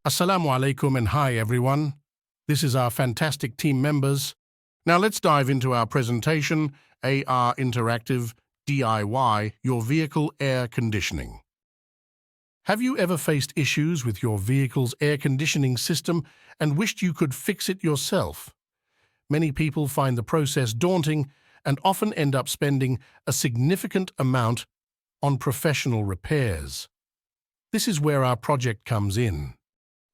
Assalamu alaikum and hi everyone. This is our fantastic team members. Now let's dive into our presentation, AR Interactive DIY, Your Vehicle Air Conditioning. Have you ever faced issues with your vehicle's air conditioning system and wished you could fix it yourself? Many people find the process daunting and often end up spending a significant amount on professional repairs. This is where our project comes in.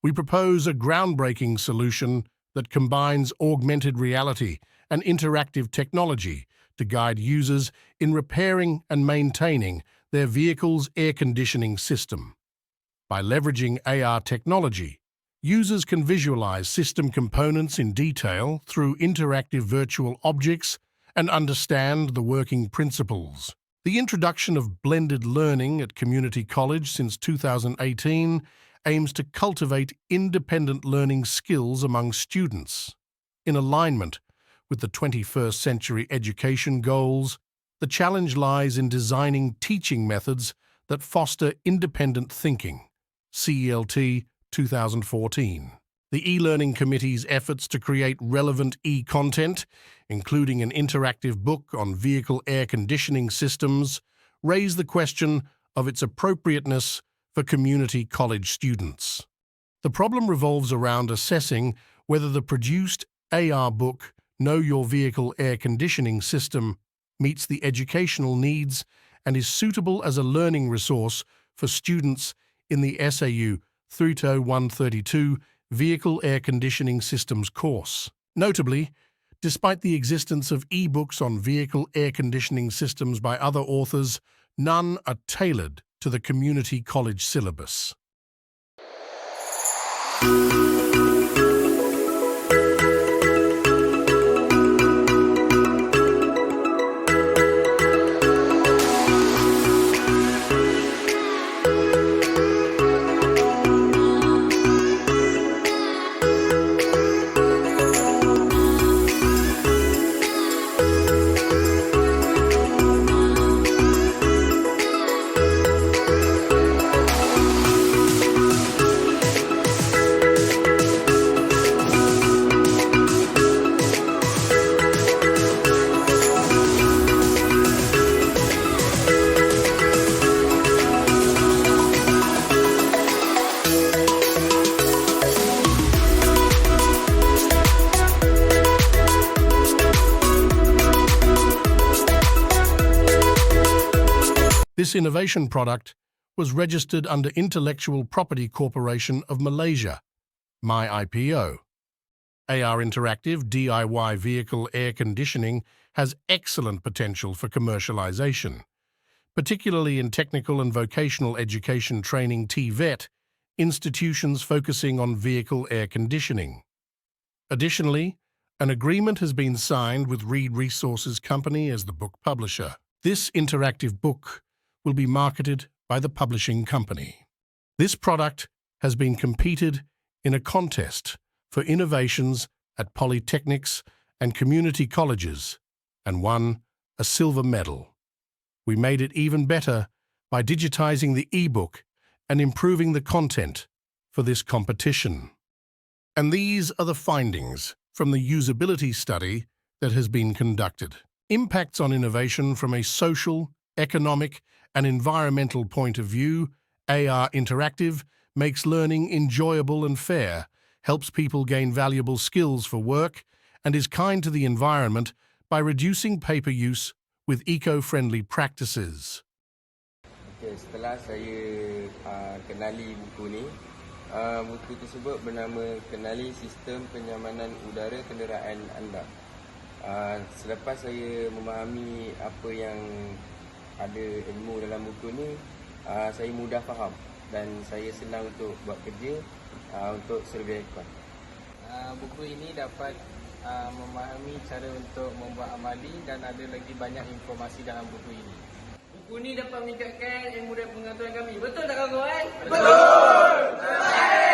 We propose a groundbreaking solution that combines augmented reality and interactive technology to guide users in repairing and maintaining their vehicle's air conditioning system. By leveraging AR technology, users can visualize system components in detail through interactive virtual objects and understand the working principles. The introduction of blended learning at community college since 2018 aims to cultivate independent learning skills among students. In alignment with the 21st century education goals, the challenge lies in designing teaching methods that foster independent thinking. CELT 2014. The e-learning committee's efforts to create relevant e-content, including an interactive book on vehicle air conditioning systems, raise the question of its appropriateness for community college students. The problem revolves around assessing whether the produced AR book, Know Your Vehicle Air Conditioning System, meets the educational needs and is suitable as a learning resource for students in the SAU 30132 Vehicle Air Conditioning Systems course. Notably, despite the existence of e-books on vehicle air conditioning systems by other authors, none are tailored to the community college syllabus. This innovation product was registered under Intellectual Property Corporation of Malaysia, MyIPO. AR Interactive DIY Vehicle Air Conditioning has excellent potential for commercialization, particularly in technical and vocational education training (TVET) institutions focusing on vehicle air conditioning. Additionally, an agreement has been signed with Reed Resources Company as the book publisher. This interactive book will be marketed by the publishing company. This product has been competed in a contest for innovations at polytechnics and community colleges and won a silver medal. We made it even better by digitizing the e-book and improving the content for this competition. And these are the findings from the usability study that has been conducted. Impacts on innovation from a social, economic, and environmental point of view. AR Interactive makes learning enjoyable and fair, helps people gain valuable skills for work, and is kind to the environment by reducing paper use with eco-friendly practices. Okay, setelah saya kenali buku ni, buku tersebut bernama Kenali Sistem Kenyamanan Udara Kenderaan Anda. Selepas saya memahami apa yang ada ilmu dalam buku ni, saya mudah faham dan saya senang untuk buat kerja untuk survey aircon. Buku ini dapat memahami cara untuk membuat amali dan ada lagi banyak informasi dalam buku ini. Buku ini dapat meningkatkan ilmu dan pengetahuan kami. Betul tak kawan-kawan? Betul!